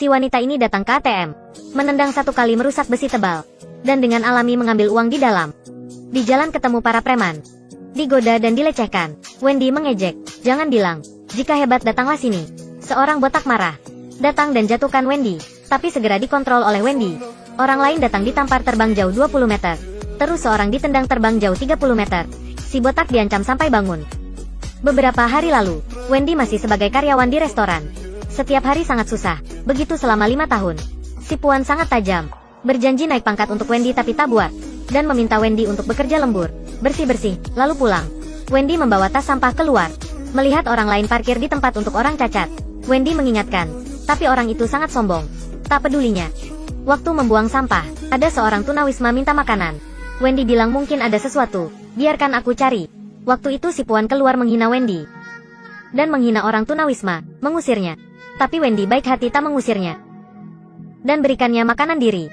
Si wanita ini datang ke ATM, menendang satu kali merusak besi tebal, dan dengan alami mengambil uang di dalam. Di jalan ketemu para preman, digoda dan dilecehkan. Wendy mengejek, "Jangan bilang, jika hebat datanglah sini." Seorang botak marah, datang dan jatuhkan Wendy, tapi segera dikontrol oleh Wendy. Orang lain datang ditampar terbang jauh 20 meter. Terus seorang ditendang terbang jauh 30 meter. Si botak diancam sampai bangun. Beberapa hari lalu, Wendy masih sebagai karyawan di restoran. Setiap hari sangat susah, begitu selama 5 tahun. Si Puan sangat tajam, berjanji naik pangkat untuk Wendy tapi tak buat, dan meminta Wendy untuk bekerja lembur, bersih-bersih, lalu pulang. Wendy membawa tas sampah keluar. Melihat orang lain parkir di tempat untuk orang cacat, Wendy mengingatkan, tapi orang itu sangat sombong. Tak pedulinya. Waktu membuang sampah, ada seorang tunawisma minta makanan. Wendy bilang mungkin ada sesuatu, biarkan aku cari. Waktu itu si Puan keluar menghina Wendy. Dan menghina orang tunawisma, mengusirnya. Tapi Wendy baik hati tak mengusirnya. Dan berikannya makanan diri.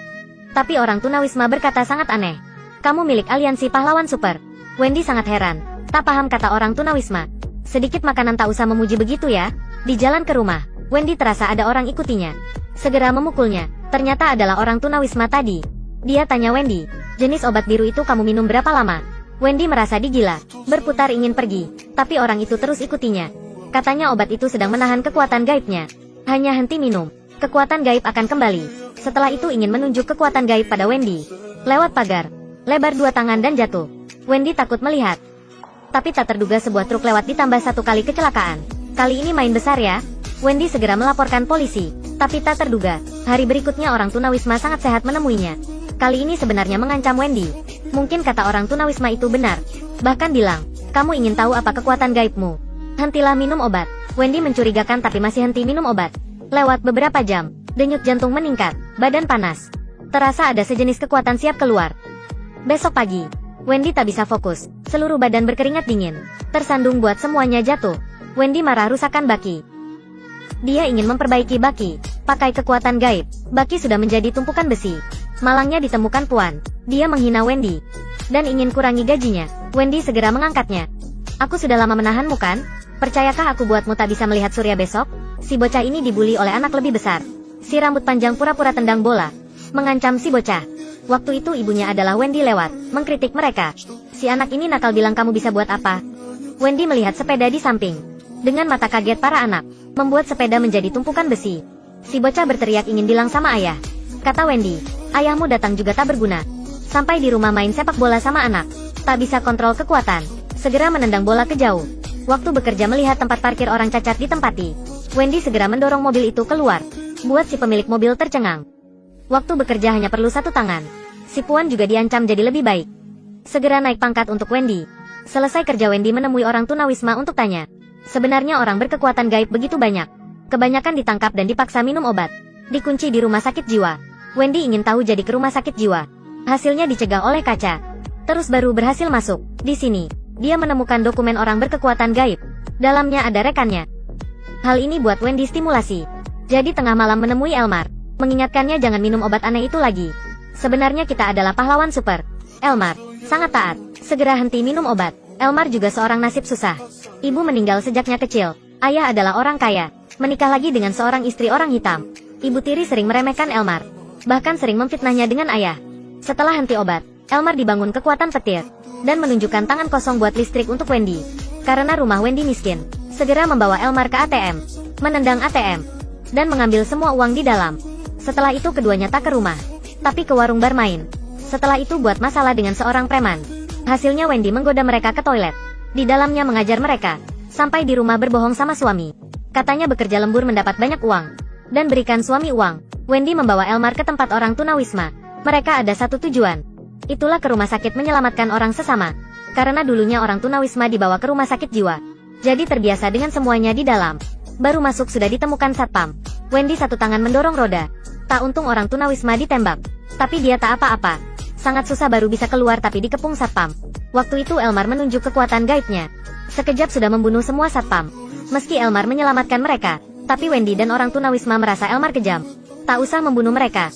Tapi orang tunawisma berkata sangat aneh. "Kamu milik aliansi pahlawan super." Wendy sangat heran. Tak paham kata orang tunawisma. "Sedikit makanan tak usah memuji begitu ya." Di jalan ke rumah, Wendy terasa ada orang ikutinya. Segera memukulnya. Ternyata adalah orang tunawisma tadi. Dia tanya Wendy, "Jenis obat biru itu kamu minum berapa lama?" Wendy merasa digila, berputar ingin pergi, tapi orang itu terus ikutinya. Katanya obat itu sedang menahan kekuatan gaibnya. Hanya henti minum, kekuatan gaib akan kembali. Setelah itu ingin menunjuk kekuatan gaib pada Wendy. Lewat pagar, lebar 2 tangan dan jatuh. Wendy takut melihat. Tapi tak terduga sebuah truk lewat ditambah 1 kali kecelakaan. Kali ini main besar ya. Wendy segera melaporkan polisi. Tapi tak terduga, hari berikutnya orang tunawisma sangat sehat menemuinya. Kali ini sebenarnya mengancam Wendy. Mungkin kata orang tunawisma itu benar. Bahkan bilang, "Kamu ingin tahu apa kekuatan gaibmu? Hentilah minum obat." Wendy mencurigakan tapi masih henti minum obat. Lewat beberapa jam, denyut jantung meningkat, badan panas. Terasa ada sejenis kekuatan siap keluar. Besok pagi, Wendy tak bisa fokus. Seluruh badan berkeringat dingin. Tersandung buat semuanya jatuh. Wendy marah rusakan baki. Dia ingin memperbaiki baki. Pakai kekuatan gaib, baki sudah menjadi tumpukan besi. Malangnya ditemukan Puan. Dia menghina Wendy dan ingin kurangi gajinya. Wendy segera mengangkatnya. "Aku sudah lama menahanmu kan? Percayakah aku buatmu tak bisa melihat surya besok?" Si bocah ini dibully oleh anak lebih besar. Si rambut panjang pura-pura tendang bola, mengancam si bocah. Waktu itu ibunya adalah Wendy lewat, mengkritik mereka. "Si anak ini nakal, bilang kamu bisa buat apa?" Wendy melihat sepeda di samping. Dengan mata kaget para anak, membuat sepeda menjadi tumpukan besi. Si bocah berteriak ingin bilang sama ayah. Kata Wendy, "Ayahmu datang juga tak berguna. Sampai di rumah main sepak bola sama anak. Tak bisa kontrol kekuatan. Segera menendang bola ke jauh." Waktu bekerja melihat tempat parkir orang cacat ditempati, Wendy segera mendorong mobil itu keluar. Buat si pemilik mobil tercengang. Waktu bekerja hanya perlu 1 tangan. Si Puan juga diancam jadi lebih baik. Segera naik pangkat untuk Wendy. Selesai kerja Wendy menemui orang tunawisma untuk tanya. Sebenarnya orang berkekuatan gaib begitu banyak. Kebanyakan ditangkap dan dipaksa minum obat. Dikunci di rumah sakit jiwa. Wendy ingin tahu jadi ke rumah sakit jiwa. Hasilnya dicegah oleh kaca. Terus baru berhasil masuk. Di sini, dia menemukan dokumen orang berkekuatan gaib. Dalamnya ada rekannya. Hal ini buat Wendy stimulasi. Jadi tengah malam menemui Elmar. Mengingatkannya jangan minum obat aneh itu lagi. Sebenarnya kita adalah pahlawan super. Elmar, sangat taat. Segera henti minum obat. Elmar juga seorang nasib susah. Ibu meninggal sejaknya kecil. Ayah adalah orang kaya. Menikah lagi dengan seorang istri orang hitam. Ibu tiri sering meremehkan Elmar. Bahkan sering memfitnahnya dengan ayah. Setelah henti obat, Elmar dibangun kekuatan petir. Dan menunjukkan tangan kosong buat listrik untuk Wendy. Karena rumah Wendy miskin. Segera membawa Elmar ke ATM. Menendang ATM. Dan mengambil semua uang di dalam. Setelah itu keduanya tak ke rumah. Tapi ke warung bermain. Setelah itu buat masalah dengan seorang preman. Hasilnya Wendy menggoda mereka ke toilet. Di dalamnya mengajar mereka. Sampai di rumah berbohong sama suami. Katanya bekerja lembur mendapat banyak uang. Dan berikan suami uang. Wendy membawa Elmar ke tempat orang tunawisma. Mereka ada satu tujuan. Itulah ke rumah sakit menyelamatkan orang sesama. Karena dulunya orang tunawisma dibawa ke rumah sakit jiwa. Jadi terbiasa dengan semuanya di dalam. Baru masuk sudah ditemukan satpam. Wendy 1 tangan mendorong roda. Tak untung orang tunawisma ditembak. Tapi dia tak apa-apa. Sangat susah baru bisa keluar tapi dikepung satpam. Waktu itu Elmar menunjuk kekuatan gaibnya. Sekejap sudah membunuh semua satpam. Meski Elmar menyelamatkan mereka, tapi Wendy dan orang tunawisma merasa Elmar kejam. Tak usah membunuh mereka.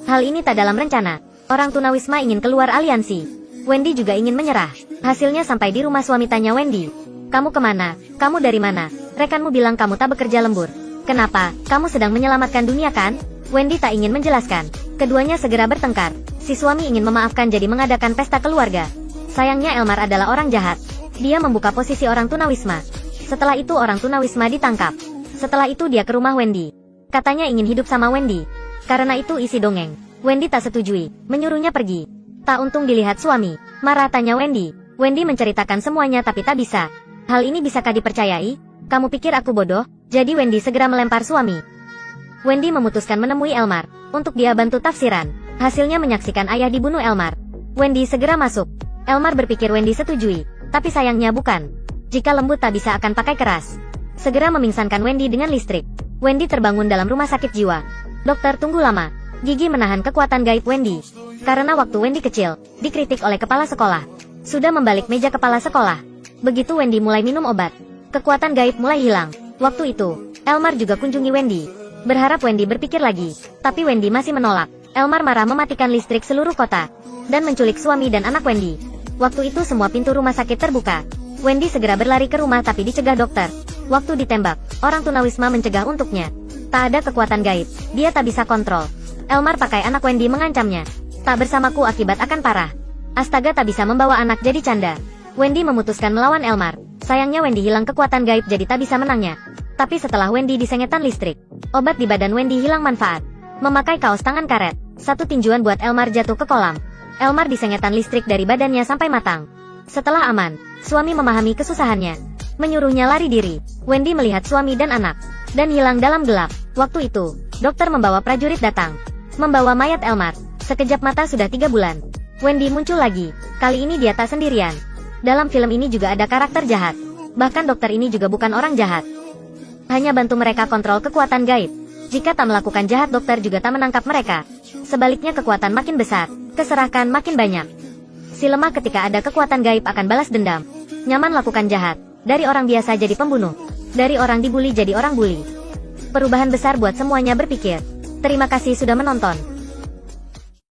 Hal ini tak dalam rencana. Orang tunawisma ingin keluar aliansi. Wendy juga ingin menyerah. Hasilnya sampai di rumah suami tanya Wendy. "Kamu kemana? Kamu dari mana? Rekanmu bilang kamu tak bekerja lembur." Kenapa? Kamu sedang menyelamatkan dunia kan? Wendy tak ingin menjelaskan. Keduanya segera bertengkar. Si suami ingin memaafkan jadi mengadakan pesta keluarga. Sayangnya Elmar adalah orang jahat. Dia membuka posisi orang tunawisma. Setelah itu orang tunawisma ditangkap. Setelah itu dia ke rumah Wendy. Katanya ingin hidup sama Wendy. Karena itu isi dongeng. Wendy tak setujui, menyuruhnya pergi. Tak untung dilihat suami. Marah tanya Wendy. Wendy menceritakan semuanya tapi tak bisa. Hal ini bisakah dipercayai? Kamu pikir aku bodoh? Jadi Wendy segera melempar suami. Wendy memutuskan menemui Elmar. Untuk dia bantu tafsiran. Hasilnya menyaksikan ayah dibunuh Elmar. Wendy segera masuk. Elmar berpikir Wendy setujui. Tapi sayangnya bukan. Jika lembut tak bisa akan pakai keras. Segera memingsankan Wendy dengan listrik. Wendy terbangun dalam rumah sakit jiwa. Dokter tunggu lama. Gigi menahan kekuatan gaib Wendy. Karena waktu Wendy kecil, dikritik oleh kepala sekolah. Sudah membalik meja kepala sekolah. Begitu Wendy mulai minum obat, kekuatan gaib mulai hilang. Waktu itu, Elmar juga kunjungi Wendy. Berharap Wendy berpikir lagi. Tapi Wendy masih menolak. Elmar marah mematikan listrik seluruh kota. Dan menculik suami dan anak Wendy. Waktu itu semua pintu rumah sakit terbuka. Wendy segera berlari ke rumah tapi dicegah dokter. Waktu ditembak, orang tunawisma mencegah untuknya. Tak ada kekuatan gaib, dia tak bisa kontrol. Elmar pakai anak Wendy mengancamnya. Tak bersamaku akibat akan parah. Astaga tak bisa membawa anak jadi canda. Wendy memutuskan melawan Elmar. Sayangnya Wendy hilang kekuatan gaib jadi tak bisa menangnya. Tapi setelah Wendy disengetan listrik, obat di badan Wendy hilang manfaat. Memakai kaos tangan karet, satu tinjuan buat Elmar jatuh ke kolam. Elmar disengetan listrik dari badannya sampai matang. Setelah aman, suami memahami kesusahannya. Menyuruhnya lari diri. Wendy melihat suami dan anak. Dan hilang dalam gelap. Waktu itu, dokter membawa prajurit datang. Membawa mayat Elmar. Sekejap mata sudah 3 bulan. Wendy muncul lagi. Kali ini dia tak sendirian. Dalam film ini juga ada karakter jahat. Bahkan dokter ini juga bukan orang jahat. Hanya bantu mereka kontrol kekuatan gaib. Jika tak melakukan jahat dokter juga tak menangkap mereka. Sebaliknya kekuatan makin besar, keserakahan makin banyak. Si lemah ketika ada kekuatan gaib akan balas dendam. Nyaman lakukan jahat. Dari orang biasa jadi pembunuh. Dari orang dibully jadi orang bully. Perubahan besar buat semuanya berpikir. Terima kasih sudah menonton.